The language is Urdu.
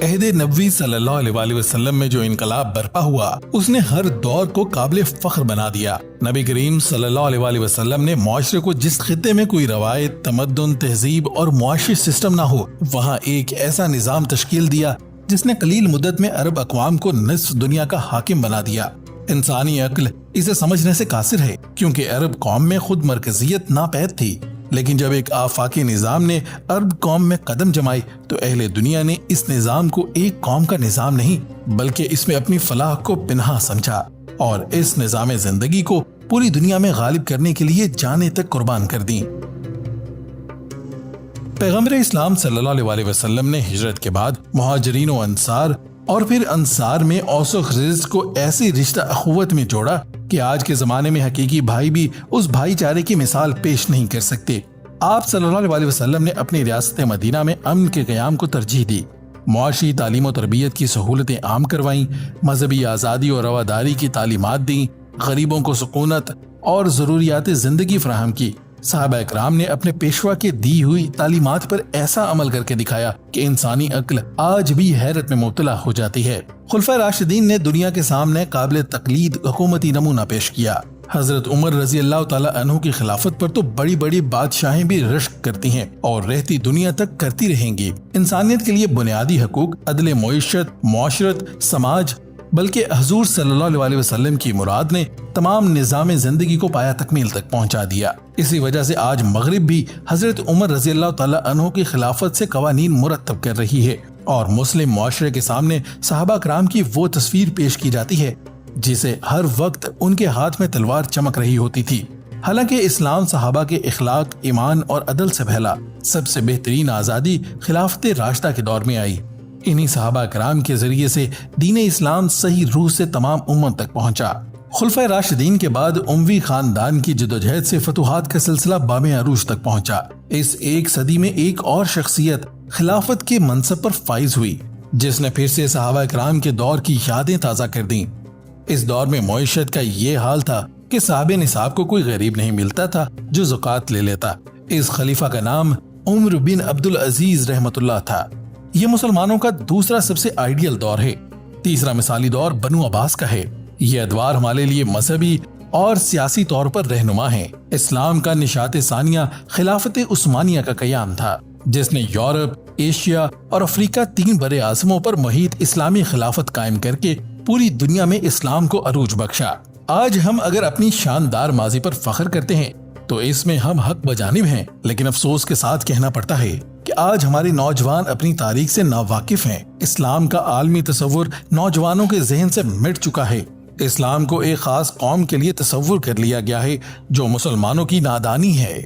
عہد نبوی صلی اللہ علیہ وسلم میں جو انقلاب برپا ہوا اس نے ہر دور کو قابل فخر بنا دیا۔ نبی کریم صلی اللہ علیہ وسلم نے معاشرے کو جس خطے میں کوئی روایت، تمدن، تہذیب اور معاشی سسٹم نہ ہو وہاں ایک ایسا نظام تشکیل دیا جس نے قلیل مدت میں عرب اقوام کو نصف دنیا کا حاکم بنا دیا۔ انسانی عقل اسے سمجھنے سے قاصر ہے کیونکہ عرب قوم میں خود مرکزیت ناپید تھی، لیکن جب ایک آفاقی نظام نے عرب قوم میں قدم جمائی تو اہل دنیا نے اس نظام کو ایک قوم کا نظام نہیں بلکہ اس میں اپنی فلاح کو پنہاں سمجھا اور اس نظام زندگی کو پوری دنیا میں غالب کرنے کے لیے جانیں تک قربان کر دیں۔ پیغمبر اسلام صلی اللہ علیہ وسلم نے ہجرت کے بعد مہاجرین و انصار اور پھر انصار میں اوس و خزرج کو ایسی رشتہ اخوت میں جوڑا کہ آج کے زمانے میں حقیقی بھائی بھی اس بھائی چارے کی مثال پیش نہیں کر سکتے۔ آپ صلی اللہ علیہ وسلم نے اپنی ریاست مدینہ میں امن کے قیام کو ترجیح دی، معاشی تعلیم و تربیت کی سہولتیں عام کروائیں، مذہبی آزادی اور رواداری کی تعلیمات دیں، غریبوں کو سکونت اور ضروریات زندگی فراہم کی۔ صحابہ اکرام نے اپنے پیشوا کے دی ہوئی تعلیمات پر ایسا عمل کر کے دکھایا کہ انسانی عقل آج بھی حیرت میں مبتلا ہو جاتی ہے۔ خلفائے راشدین نے دنیا کے سامنے قابل تقلید حکومتی نمونہ پیش کیا۔ حضرت عمر رضی اللہ تعالی عنہ کی خلافت پر تو بڑی بڑی بادشاہیں بھی رشک کرتی ہیں اور رہتی دنیا تک کرتی رہیں گی۔ انسانیت کے لیے بنیادی حقوق، عدل معیشت، معاشرت، سماج، بلکہ حضور صلی اللہ علیہ وسلم کی مراد نے تمام نظام زندگی کو پایا تکمیل تک پہنچا دیا۔ اسی وجہ سے آج مغرب بھی حضرت عمر رضی اللہ تعالی عنہ کی خلافت سے قوانین مرتب کر رہی ہے اور مسلم معاشرے کے سامنے صحابہ کرام کی وہ تصویر پیش کی جاتی ہے جسے ہر وقت ان کے ہاتھ میں تلوار چمک رہی ہوتی تھی۔ حالانکہ اسلام صحابہ کے اخلاق، ایمان اور عدل سے پھیلا، سب سے بہترین آزادی خلافت راشدہ کے دور میں آئی۔ انہی صحابہ کرام کے ذریعے سے دین اسلام صحیح روح سے تمام امت تک پہنچا۔ خلفائے راشدین کے بعد اموی خاندان کی جدوجہد سے فتوحات کا سلسلہ بام عروج تک پہنچا۔ اس ایک صدی میں ایک اور شخصیت خلافت کے منصب پر فائز ہوئی جس نے پھر سے صحابہ کرام کے دور کی یادیں تازہ کر دیں۔ اس دور میں معیشت کا یہ حال تھا کہ صاحب نصاب کو کوئی غریب نہیں ملتا تھا جو زکوٰۃ لے لیتا۔ اس خلیفہ کا نام عمر بن عبد العزیز رحمۃ اللہ تھا۔ یہ مسلمانوں کا دوسرا سب سے آئیڈیل دور ہے۔ تیسرا مثالی دور بنو عباس کا ہے۔ یہ ادوار ہمارے لیے مذہبی اور سیاسی طور پر رہنما ہیں۔ اسلام کا نشاط ثانیہ خلافت عثمانیہ کا قیام تھا جس نے یورپ، ایشیا اور افریقہ تین بر اعظموں پر محیط اسلامی خلافت قائم کر کے پوری دنیا میں اسلام کو عروج بخشا۔ آج ہم اگر اپنی شاندار ماضی پر فخر کرتے ہیں تو اس میں ہم حق بجانب ہیں، لیکن افسوس کے ساتھ کہنا پڑتا ہے کہ آج ہمارے نوجوان اپنی تاریخ سے ناواقف ہیں۔ اسلام کا عالمی تصور نوجوانوں کے ذہن سے مٹ چکا ہے۔ اسلام کو ایک خاص قوم کے لیے تصور کر لیا گیا ہے جو مسلمانوں کی نادانی ہے۔